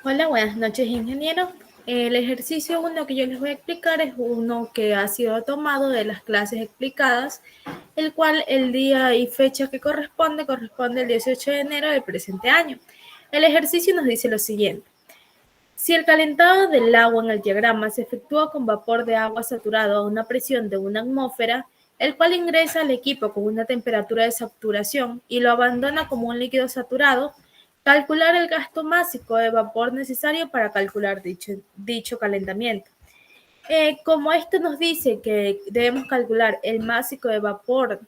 Hola, buenas noches, ingeniero. El ejercicio 1 que yo les voy a explicar es uno que ha sido tomado de las clases explicadas, el cual el día y fecha que corresponde el 18 de enero del presente año. El ejercicio nos dice lo siguiente. Si el calentado del agua en el diagrama se efectúa con vapor de agua saturado a una presión de una atmósfera, el cual ingresa al equipo con una temperatura de saturación y lo abandona como un líquido saturado, calcular el gasto másico de vapor necesario para calcular dicho calentamiento. Como esto nos dice que debemos calcular el másico de vapor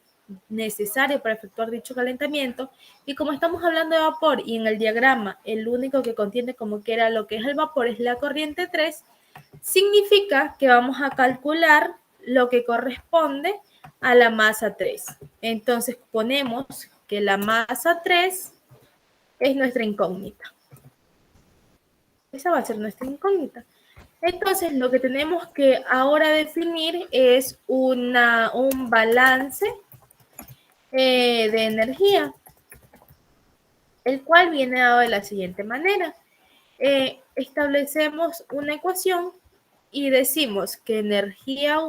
necesario para efectuar dicho calentamiento, y como estamos hablando de vapor y en el diagrama el único que contiene como que era lo que es el vapor es la corriente 3, significa que vamos a calcular lo que corresponde a la masa 3. Entonces ponemos que la masa 3 es nuestra incógnita. Esa va a ser nuestra incógnita. Entonces, lo que tenemos que ahora definir es un balance de energía, el cual viene dado de la siguiente manera. Establecemos una ecuación y decimos que energía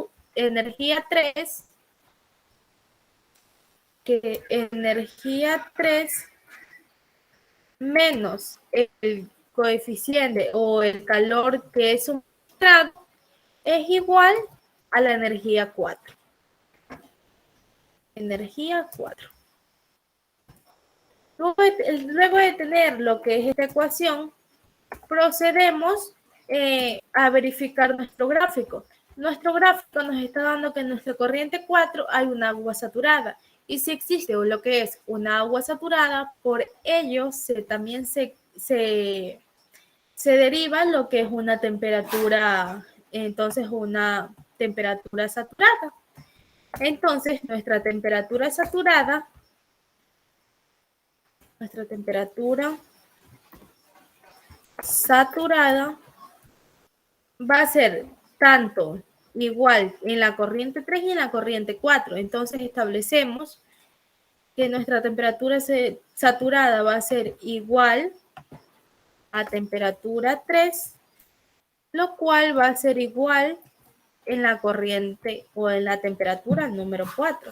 3 menos el coeficiente o el calor que es suministrado es igual a la energía 4. Energía 4. Luego de tener lo que es esta ecuación, procedemos a verificar nuestro gráfico. Nuestro gráfico nos está dando que en nuestra corriente 4 hay una agua saturada. Y si existe lo que es una agua saturada, por ello también se deriva lo que es una temperatura, entonces una temperatura saturada. Entonces, nuestra temperatura saturada va a ser tanto igual en la corriente 3 y en la corriente 4. Entonces establecemos que nuestra temperatura saturada va a ser igual a temperatura 3, lo cual va a ser igual en la corriente o en la temperatura número 4.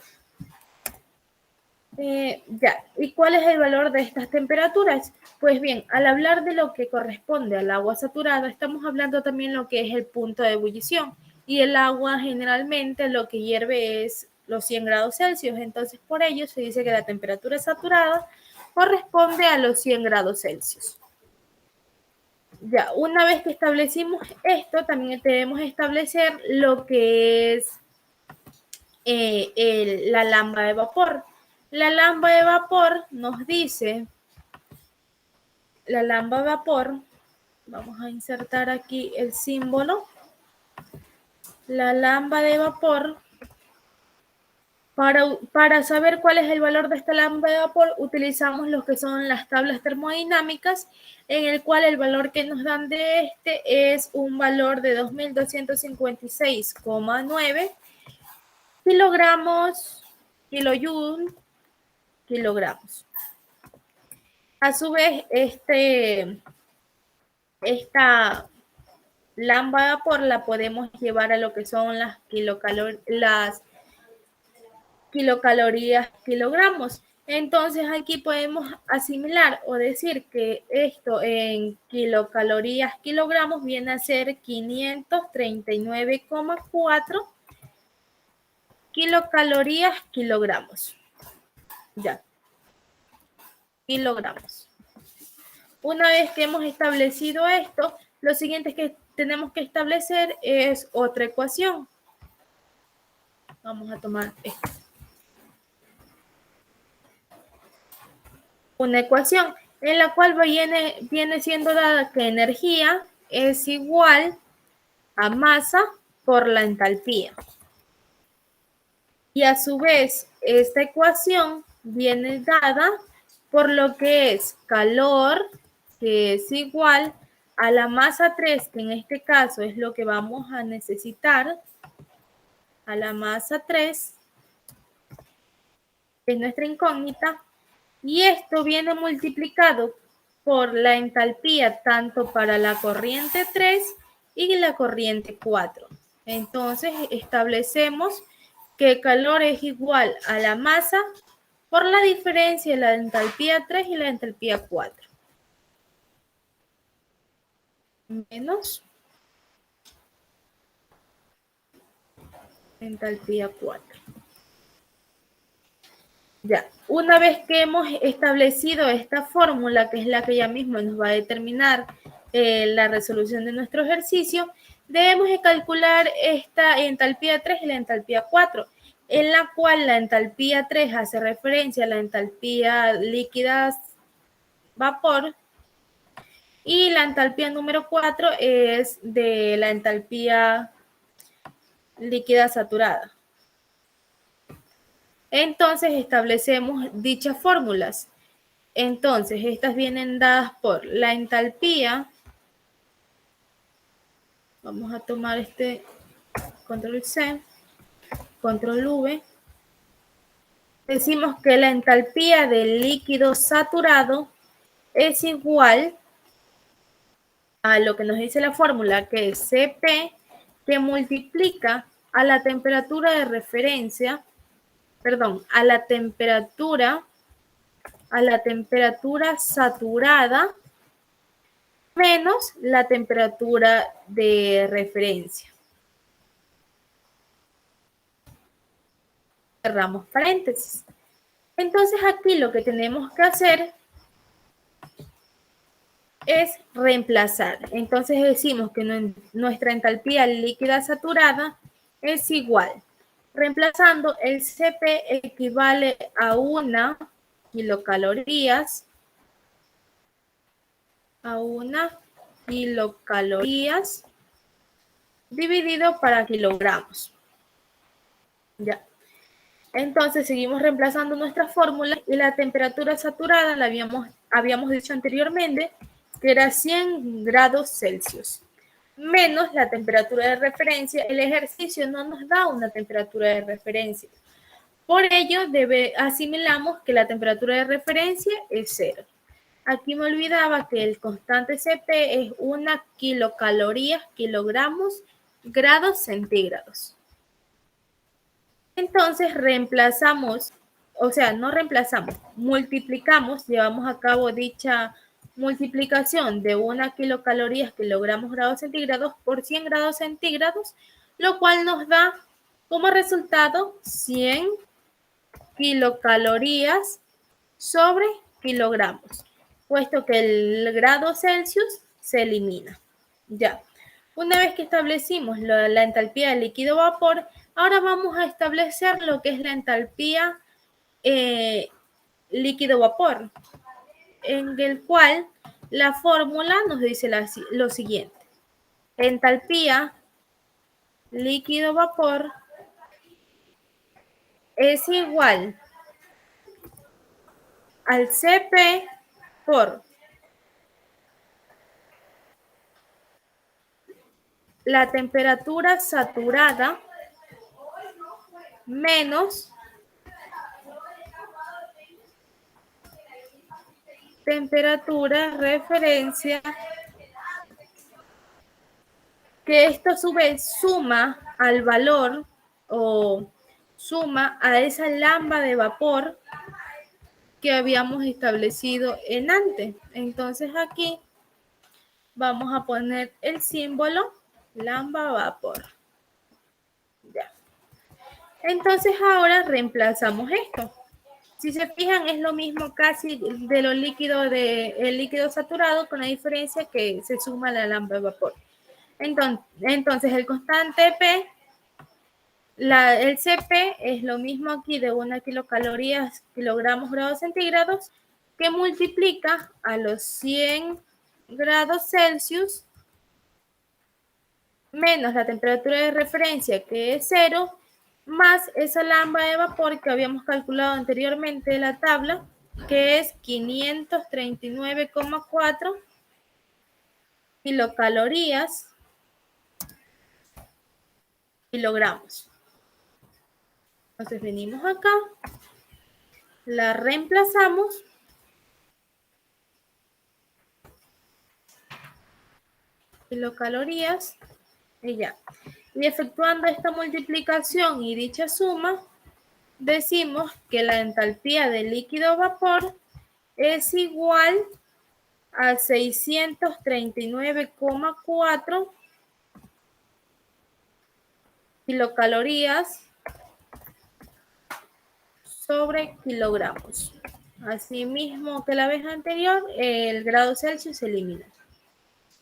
Ya, ¿y cuál es el valor de estas temperaturas? Pues bien, al hablar de lo que corresponde al agua saturada, estamos hablando también lo que es el punto de ebullición. Y el agua generalmente lo que hierve es los 100 grados Celsius. Entonces, por ello se dice que la temperatura saturada corresponde a los 100 grados Celsius. Ya, una vez que establecimos esto, también debemos establecer lo que es la lámpara de vapor. La lámpara de vapor nos dice, la lámpara de vapor, vamos a insertar aquí el símbolo, la lámpara de vapor, para saber cuál es el valor de esta lámpara de vapor, utilizamos lo que son las tablas termodinámicas, en el cual el valor que nos dan de este es un valor de 2256,9 kilogramos, kilojoule, kilogramos. A su vez, esta lámpara de vapor la podemos llevar a lo que son las kilocalorías, kilogramos. Entonces aquí podemos asimilar o decir que esto en kilocalorías, kilogramos viene a ser 539,4 kilocalorías, kilogramos. Ya, kilogramos. Una vez que hemos establecido esto, lo siguiente que tenemos que establecer es otra ecuación. Vamos a tomar esta. Una ecuación en la cual viene siendo dada que energía es igual a masa por la entalpía. Y a su vez, esta ecuación viene dada por lo que es calor, que es igual a la masa 3, que en este caso es lo que vamos a necesitar, a la masa 3, que es nuestra incógnita, y esto viene multiplicado por la entalpía tanto para la corriente 3 y la corriente 4. Entonces establecemos que el calor es igual a la masa por la diferencia de la entalpía 3 y la entalpía 4. Menos entalpía 4. Ya, una vez que hemos establecido esta fórmula, que es la que ya mismo nos va a determinar la resolución de nuestro ejercicio, debemos de calcular esta entalpía 3 y la entalpía 4, en la cual la entalpía 3 hace referencia a la entalpía líquida vapor y la entalpía número 4 es de la entalpía líquida saturada. Entonces establecemos dichas fórmulas. Entonces, estas vienen dadas por la entalpía. Vamos a tomar este control C, control V. Decimos que la entalpía del líquido saturado es igual a lo que nos dice la fórmula, que es Cp, que multiplica a la temperatura de referencia, perdón, a la temperatura saturada menos la temperatura de referencia. Cerramos paréntesis. Entonces aquí lo que tenemos que hacer es reemplazar. Entonces decimos que nuestra entalpía líquida saturada es igual. Reemplazando, el Cp equivale a 1 kilocalorías, dividido para kilogramos. Ya. Entonces seguimos reemplazando nuestras fórmulas y la temperatura saturada la habíamos dicho anteriormente que era 100 grados Celsius, menos la temperatura de referencia. El ejercicio no nos da una temperatura de referencia. Por ello, asimilamos que la temperatura de referencia es 0. Aquí me olvidaba que el constante Cp es 1 kilocalorías, kilogramos, grados centígrados. Entonces reemplazamos, o sea, no reemplazamos, multiplicamos, llevamos a cabo dicha multiplicación de 1 kilocalorías, kilogramos, grados centígrados por 100 grados centígrados, lo cual nos da como resultado 100 kilocalorías sobre kilogramos, puesto que el grado Celsius se elimina. Ya. Una vez que establecimos la entalpía del líquido vapor, ahora vamos a establecer lo que es la entalpía líquido vapor, en el cual la fórmula nos dice lo siguiente. Entalpía líquido vapor es igual al Cp por la temperatura saturada menos temperatura referencia, que esto a su vez suma al valor o suma a esa lamba de vapor que habíamos establecido en antes. Entonces aquí vamos a poner el símbolo lamba vapor. Ya. Entonces ahora reemplazamos esto. Si se fijan, es lo mismo casi de lo líquido el líquido saturado, con la diferencia que se suma la lamba de vapor. Entonces el constante P, el Cp es lo mismo aquí de 1 kilocalorías, kilogramos, grados centígrados, que multiplica a los 100 grados Celsius menos la temperatura de referencia, que es 0, más esa lamba de vapor que habíamos calculado anteriormente en la tabla, que es 539,4 kilocalorías, kilogramos. Entonces venimos acá, la reemplazamos kilocalorías y ya. Y efectuando esta multiplicación y dicha suma, decimos que la entalpía del líquido vapor es igual a 639,4 kilocalorías sobre kilogramos. Asimismo que la vez anterior, el grado Celsius se elimina.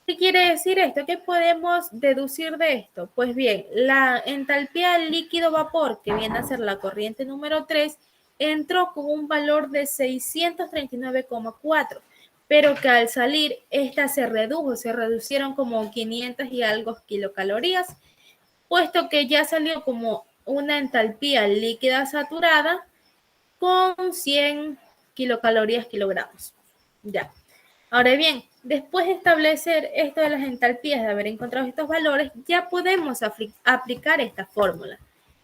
¿Qué quiere decir esto? ¿Qué podemos deducir de esto? Pues bien, la entalpía del líquido vapor, que viene a ser la corriente número 3, entró con un valor de 639,4, pero que al salir esta se reducieron como 500 y algo kilocalorías, puesto que ya salió como una entalpía líquida saturada con 100 kilocalorías kilogramos. Ya. Ahora bien, después de establecer esto de las entalpías, de haber encontrado estos valores, ya podemos aplicar esta fórmula.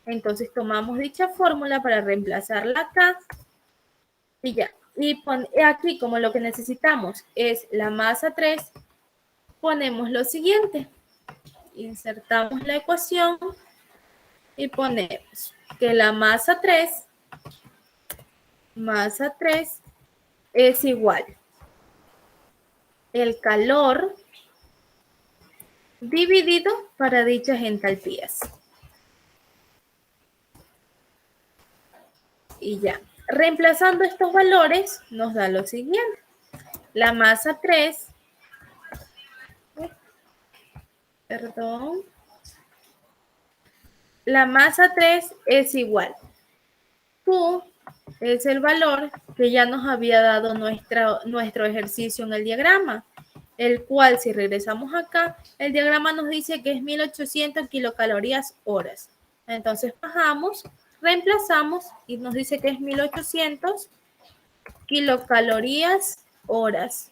Entonces tomamos dicha fórmula para reemplazarla acá y ya. Y aquí, como lo que necesitamos es la masa 3, ponemos lo siguiente. Insertamos la ecuación y ponemos que la masa 3 es igual el calor dividido para dichas entalpías. Y ya, reemplazando estos valores nos da lo siguiente. La masa 3, la masa 3 es igual. Q es el valor que ya nos había dado nuestro ejercicio en el diagrama, el cual, si regresamos acá, el diagrama nos dice que es 1800 kilocalorías horas. Entonces bajamos, reemplazamos y nos dice que es 1800 kilocalorías horas.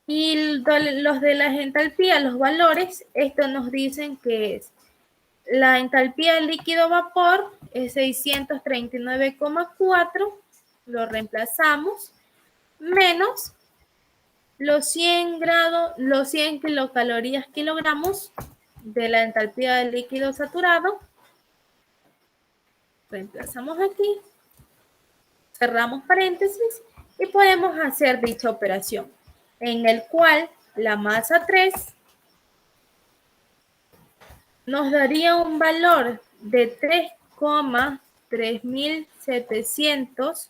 Y los de las entalpías, los valores, esto nos dicen que es la entalpía del líquido vapor es 639,4, lo reemplazamos, menos los 100 kilocalorías kilogramos de la entalpía del líquido saturado. Reemplazamos aquí, cerramos paréntesis y podemos hacer dicha operación, en el cual la masa 3 nos daría un valor de 3,3700,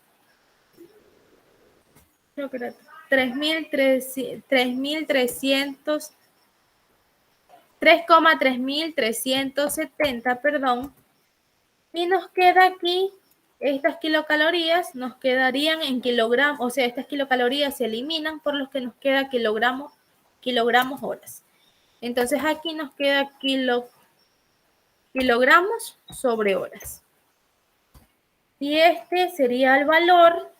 creo que era 3,3370, perdón, y nos queda aquí, estas kilocalorías nos quedarían en kilogramos, o sea, estas kilocalorías se eliminan por los que nos queda kilogramos horas. Entonces aquí nos queda kilogramos sobre horas. Y este sería el valor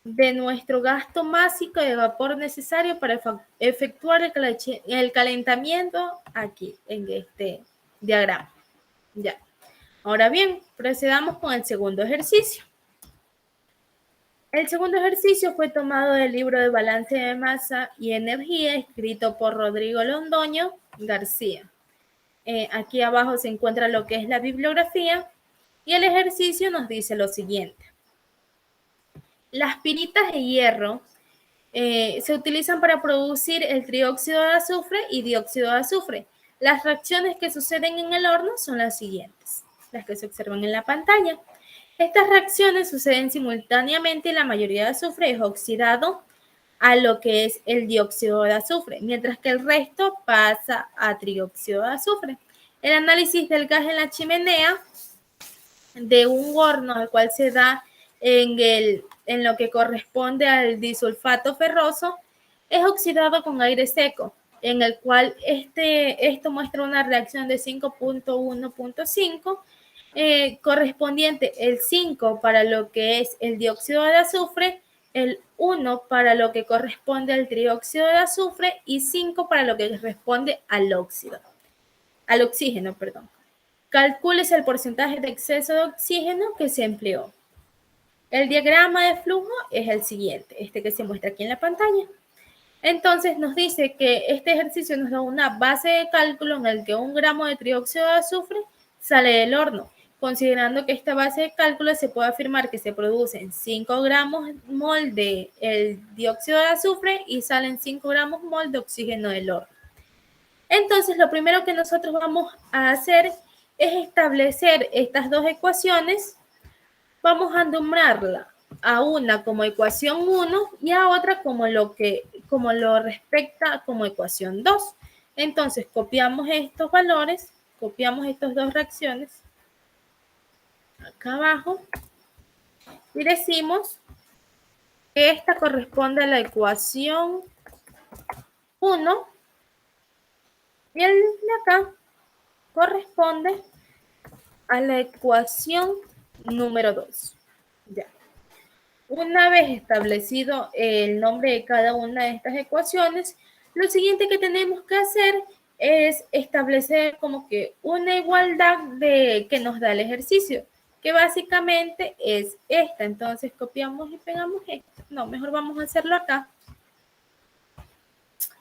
de nuestro gasto másico de vapor necesario para efectuar el calentamiento aquí en este diagrama. Ya. Ahora bien, procedamos con el segundo ejercicio. El segundo ejercicio fue tomado del libro de Balance de Masa y Energía, escrito por Rodrigo Londoño García. Aquí abajo se encuentra lo que es la bibliografía y el ejercicio nos dice lo siguiente. Las piritas de hierro se utilizan para producir el trióxido de azufre y dióxido de azufre. Las reacciones que suceden en el horno son las siguientes, las que se observan en la pantalla. Estas reacciones suceden simultáneamente y la mayoría de azufre es oxidado a lo que es el dióxido de azufre, mientras que el resto pasa a trióxido de azufre. El análisis del gas en la chimenea de un horno al cual se da en lo que corresponde al disulfato ferroso es oxidado con aire seco, en el cual esto muestra una reacción de 5.1.5, correspondiente el 5 para lo que es el dióxido de azufre, el 1 para lo que corresponde al trióxido de azufre y 5 para lo que corresponde al oxígeno, perdón. Calcúlese el porcentaje de exceso de oxígeno que se empleó. El diagrama de flujo es el siguiente, este que se muestra aquí en la pantalla. Entonces nos dice que este ejercicio nos da una base de cálculo en el que 1 gramo de trióxido de azufre sale del horno. Considerando que esta base de cálculo se puede afirmar que se producen 5 gramos mol de el dióxido de azufre y salen 5 gramos mol de oxígeno del horno. Entonces, lo primero que nosotros vamos a hacer es establecer estas dos ecuaciones. Vamos a nombrarla a una como ecuación 1 y a otra como lo respecta como ecuación 2. Entonces, copiamos estos valores, copiamos estas dos reacciones acá abajo y decimos que esta corresponde a la ecuación 1 y el de acá corresponde a la ecuación número 2. Ya. Una vez establecido el nombre de cada una de estas ecuaciones, lo siguiente que tenemos que hacer es establecer como que una igualdad de que nos da el ejercicio, que básicamente es esta. Entonces copiamos y pegamos esto. No, mejor vamos a hacerlo acá.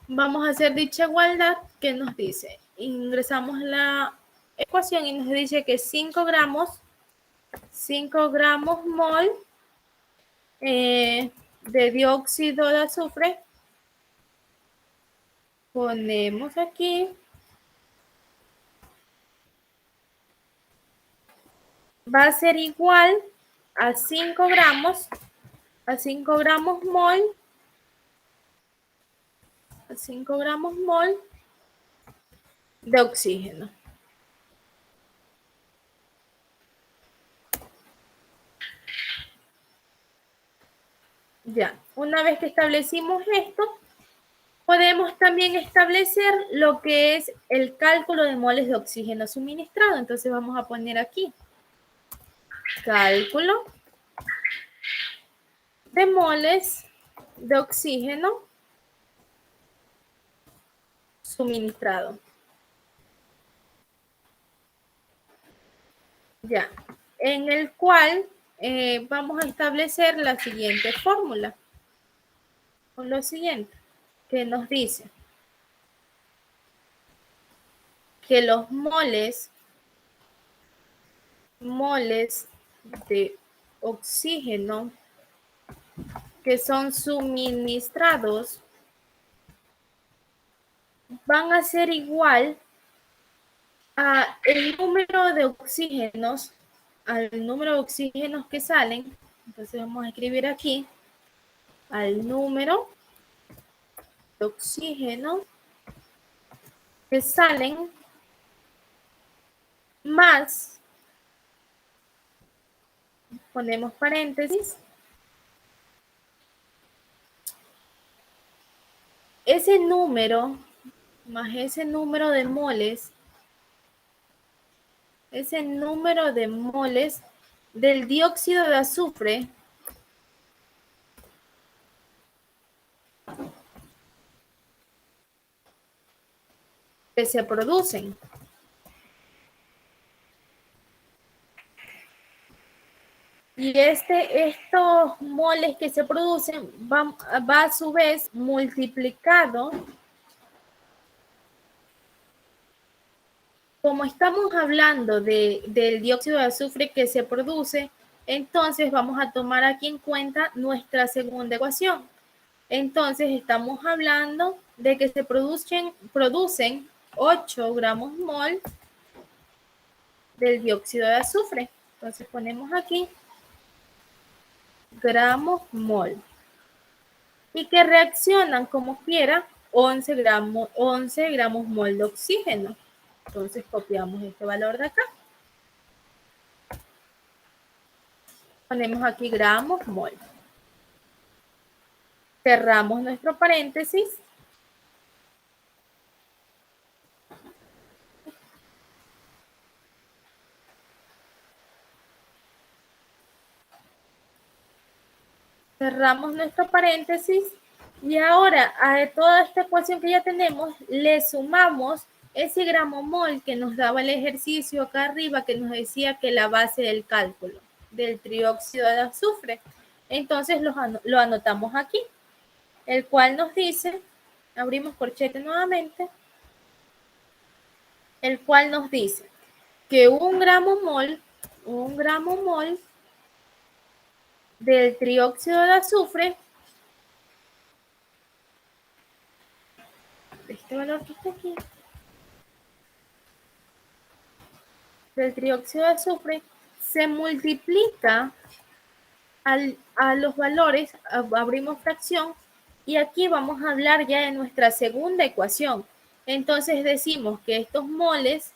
Vamos a hacer dicha igualdad que nos dice, ingresamos la ecuación y nos dice que 5 gramos mol de dióxido de azufre, ponemos aquí, va a ser igual a 5 gramos mol, a 5 gramos mol de oxígeno. Ya, una vez que establecimos esto, podemos también establecer lo que es el cálculo de moles de oxígeno suministrado. Entonces vamos a poner aquí cálculo de moles de oxígeno suministrado. Ya, en el cual vamos a establecer la siguiente fórmula. Con lo siguiente, que nos dice que los moles de oxígeno que son suministrados van a ser igual a el número de oxígenos, al número de oxígenos que salen. Entonces vamos a escribir aquí al número de oxígeno que salen más, ponemos paréntesis, ese número más ese número de moles, del dióxido de azufre que se producen. Y estos moles que se producen va a su vez multiplicado. Como estamos hablando del dióxido de azufre que se produce, entonces vamos a tomar aquí en cuenta nuestra segunda ecuación. Entonces estamos hablando de que se producen 8 gramos mol del dióxido de azufre. Entonces ponemos aquí gramos mol. Y que reaccionan como quiera 11 gramos mol de oxígeno. Entonces copiamos este valor de acá. Ponemos aquí gramos mol. Cerramos nuestro paréntesis. Cerramos nuestro paréntesis y ahora a toda esta ecuación que ya tenemos le sumamos ese gramo mol que nos daba el ejercicio acá arriba que nos decía que la base del cálculo del trióxido de azufre. Entonces lo anotamos aquí. el cual nos dice, abrimos corchete nuevamente, el cual nos dice que un gramo mol del trióxido de azufre, este valor que está aquí, del trióxido de azufre, se multiplica a los valores, abrimos fracción, y aquí vamos a hablar ya de nuestra segunda ecuación. Entonces decimos que estos moles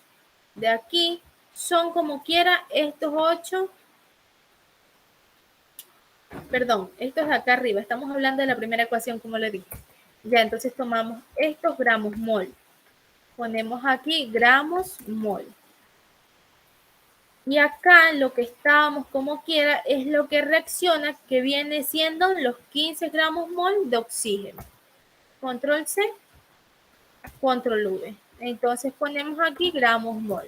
de aquí son como quiera estos 8, perdón, estos de acá arriba, estamos hablando de la primera ecuación como le dije. Ya, entonces tomamos estos gramos mol, ponemos aquí gramos mol. Y acá lo que estábamos como quiera es lo que reacciona, que viene siendo los 15 gramos mol de oxígeno. Control C, control V. Entonces ponemos aquí gramos mol.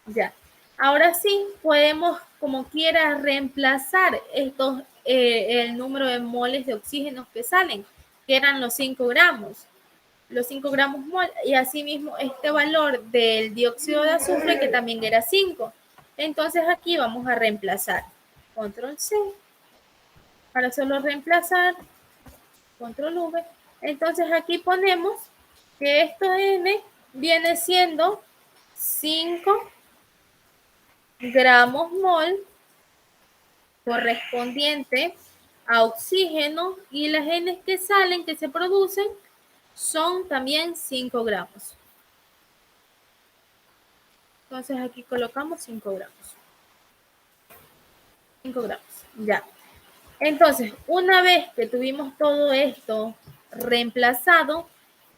Ya. Ahora sí, podemos como quiera reemplazar estos, el número de moles de oxígeno que salen, que eran los 5 gramos. Los 5 gramos mol, y asimismo este valor del dióxido de azufre que también era 5. Entonces aquí vamos a reemplazar. Control C. Para solo reemplazar, control V. Entonces aquí ponemos que esto N viene siendo 5 gramos mol correspondiente a oxígeno, y las N que salen, que se producen, son también 5 gramos. Entonces aquí colocamos 5 gramos. 5 gramos, ya. Entonces, una vez que tuvimos todo esto reemplazado,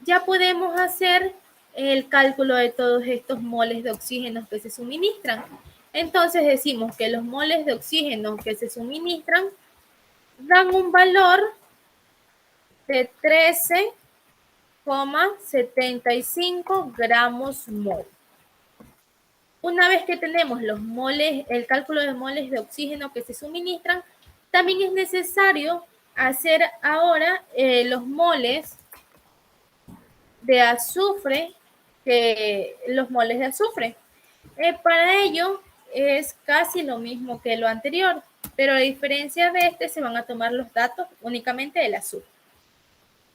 ya podemos hacer el cálculo de todos estos moles de oxígeno que se suministran. Entonces decimos que los moles de oxígeno que se suministran dan un valor de 13,75 gramos mol. Una vez que tenemos los moles, el cálculo de moles de oxígeno que se suministran, también es necesario hacer ahora los moles de azufre, los moles de azufre. Para ello es casi lo mismo que lo anterior, pero a diferencia de este se van a tomar los datos únicamente del azufre.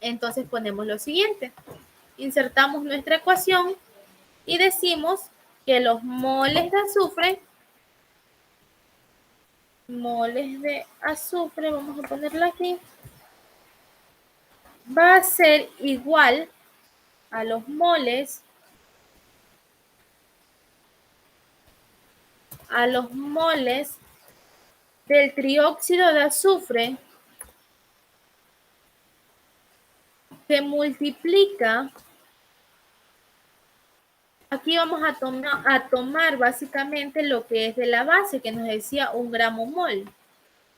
Entonces ponemos lo siguiente, insertamos nuestra ecuación y decimos que los moles de azufre, vamos a ponerlo aquí, va a ser igual a los moles del trióxido de azufre que multiplica. Aquí vamos a tomar básicamente lo que es de la base, que nos decía 1 gramo mol.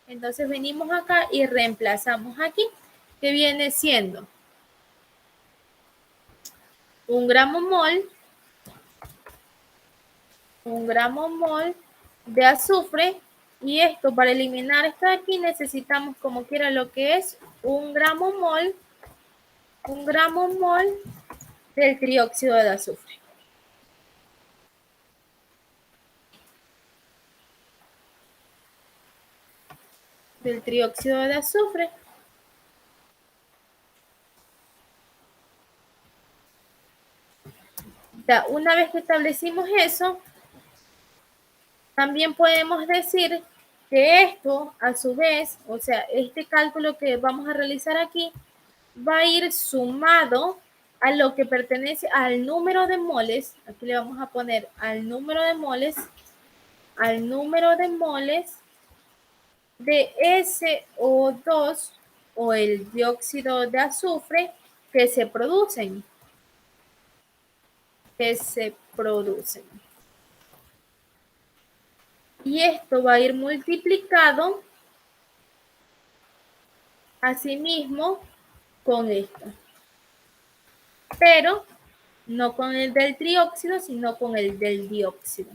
Entonces venimos acá y reemplazamos aquí, que viene siendo 1 gramo mol de azufre, y esto, para eliminar esto de aquí, necesitamos como quiera lo que es 1 gramo mol del trióxido de azufre. Del trióxido de azufre. Ya, una vez que establecimos eso, también podemos decir que esto, a su vez, o sea, este cálculo que vamos a realizar aquí, va a ir sumado a lo que pertenece al número de moles. Aquí le vamos a poner al número de moles de SO2 o el dióxido de azufre que se producen. Y esto va a ir multiplicado asimismo con esto. Pero no con el del trióxido, sino con el del dióxido.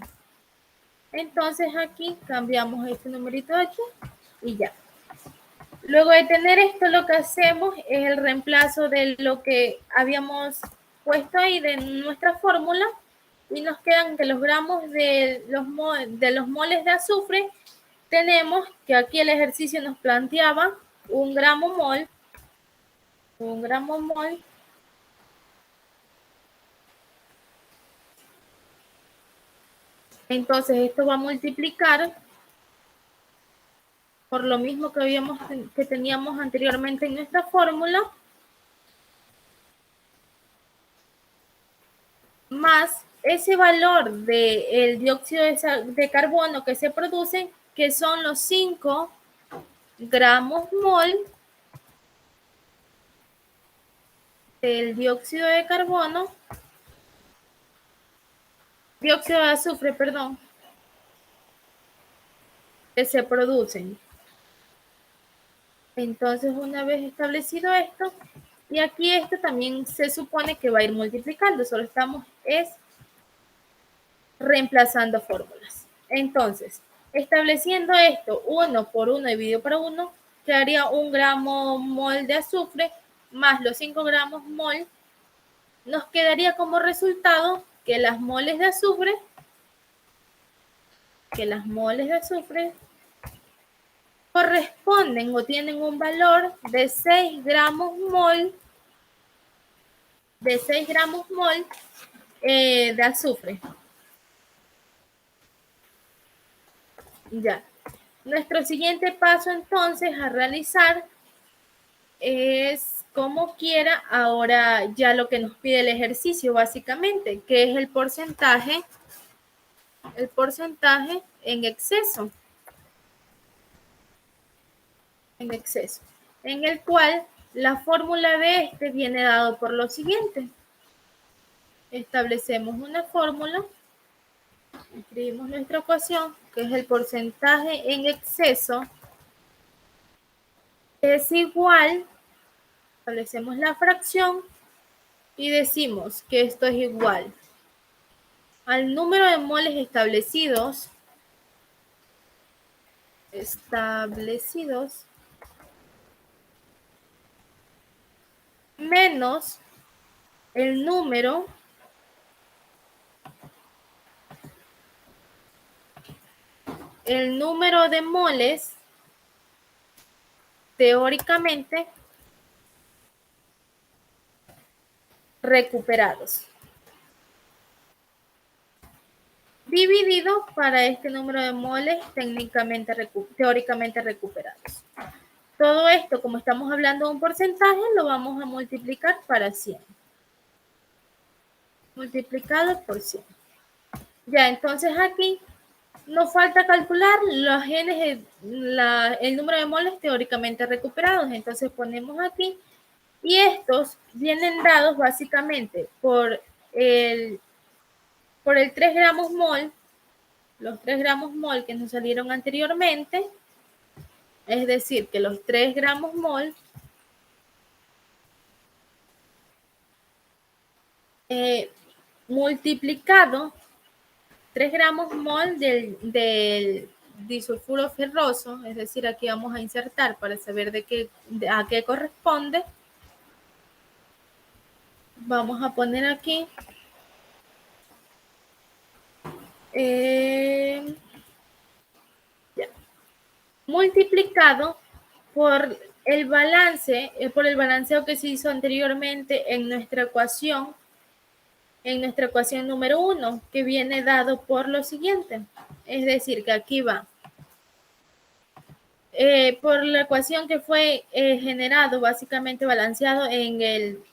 Entonces aquí cambiamos este numerito de aquí y ya. Luego de tener esto, lo que hacemos es el reemplazo de lo que habíamos puesto ahí de nuestra fórmula y nos quedan que los gramos de los moles de azufre. Tenemos que aquí el ejercicio nos planteaba un gramo mol. Entonces esto va a multiplicar por lo mismo que teníamos anteriormente en nuestra fórmula, más ese valor del dióxido de carbono que se produce, que son los 5 gramos mol del dióxido de azufre, perdón, que se producen. Entonces, una vez establecido esto, y aquí esto también se supone que va a ir multiplicando, solo estamos reemplazando fórmulas. Entonces, estableciendo esto 1 por 1 dividido por 1, quedaría 1 gramo mol de azufre más los 5 gramos mol. Nos quedaría como resultado que las moles de azufre corresponden o tienen un valor de 6 gramos mol de azufre. Ya. Nuestro siguiente paso entonces a realizar es como quiera ahora ya lo que nos pide el ejercicio básicamente, que es el porcentaje en exceso, en el cual la fórmula de este viene dado por lo siguiente. Establecemos una fórmula, escribimos nuestra ecuación, que es el porcentaje en exceso, es igual, establecemos la fracción y decimos que esto es igual al número de moles establecidos menos el número de moles teóricamente recuperados, dividido para este número de moles teóricamente recuperados. Todo esto, como estamos hablando de un porcentaje, lo vamos a multiplicar para 100. Multiplicado por 100. Ya, entonces aquí nos falta calcular los genes, el número de moles teóricamente recuperados. Entonces ponemos aquí, y estos vienen dados básicamente por el 3 gramos mol, los 3 gramos mol que nos salieron anteriormente, es decir, que los 3 gramos mol multiplicado 3 gramos mol del disulfuro ferroso, es decir, aquí vamos a insertar para saber a qué corresponde. Vamos a poner aquí multiplicado por el balanceo que se hizo anteriormente en nuestra ecuación número 1, que viene dado por lo siguiente. Es decir, que aquí va por la ecuación que fue generado, básicamente balanceado en el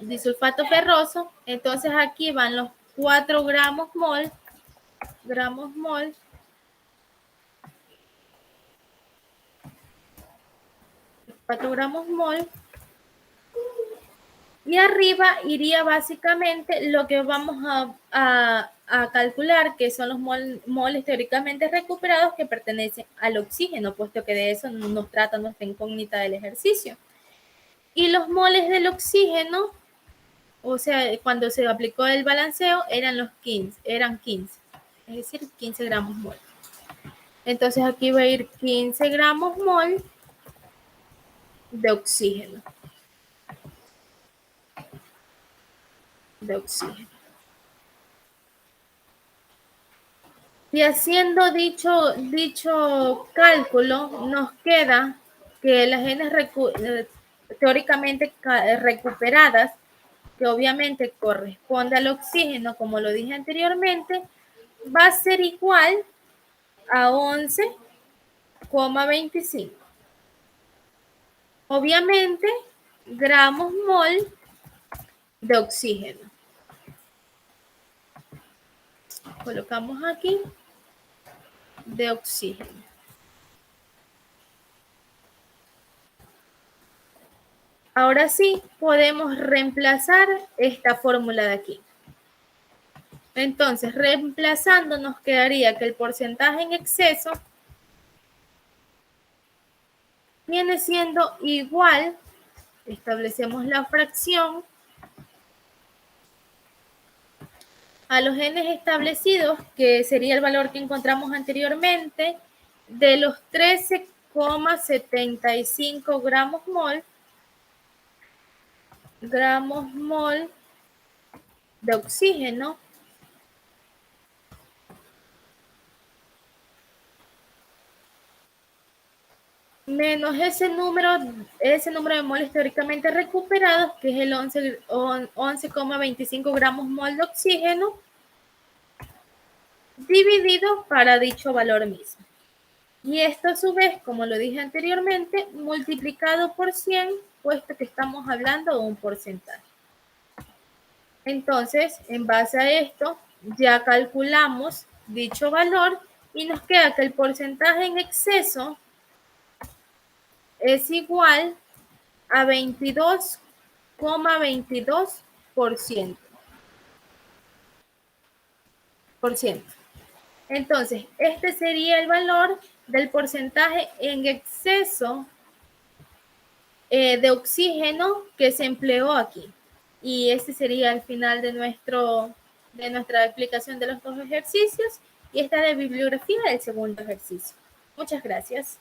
disulfato ferroso. Entonces aquí van los 4 gramos mol, 4 gramos mol, y arriba iría básicamente lo que vamos a calcular, que son los moles teóricamente recuperados que pertenecen al oxígeno, puesto que de eso nos trata nuestra incógnita del ejercicio. Y los moles del oxígeno, o sea, cuando se aplicó el balanceo, eran 15, es decir, 15 gramos mol. Entonces aquí va a ir 15 gramos mol de oxígeno. De oxígeno. Y haciendo dicho cálculo, nos queda que las genes teóricamente recuperadas, que obviamente corresponde al oxígeno, como lo dije anteriormente, va a ser igual a 11,25. Obviamente, gramos mol de oxígeno. Colocamos aquí de oxígeno. Ahora sí, podemos reemplazar esta fórmula de aquí. Entonces, reemplazando, nos quedaría que el porcentaje en exceso viene siendo igual, establecemos la fracción, a los genes establecidos, que sería el valor que encontramos anteriormente, de los 13,75 gramos mol de oxígeno, menos ese número de moles teóricamente recuperados, que es el 11,25 gramos mol de oxígeno, dividido para dicho valor mismo. Y esto a su vez, como lo dije anteriormente, multiplicado por 100, puesto que estamos hablando de un porcentaje. Entonces, en base a esto, ya calculamos dicho valor y nos queda que el porcentaje en exceso es igual a 22,22%. Entonces, este sería el valor del porcentaje en exceso de oxígeno que se empleó aquí. Y este sería el final de nuestra explicación de los dos ejercicios y esta de bibliografía del segundo ejercicio. Muchas gracias.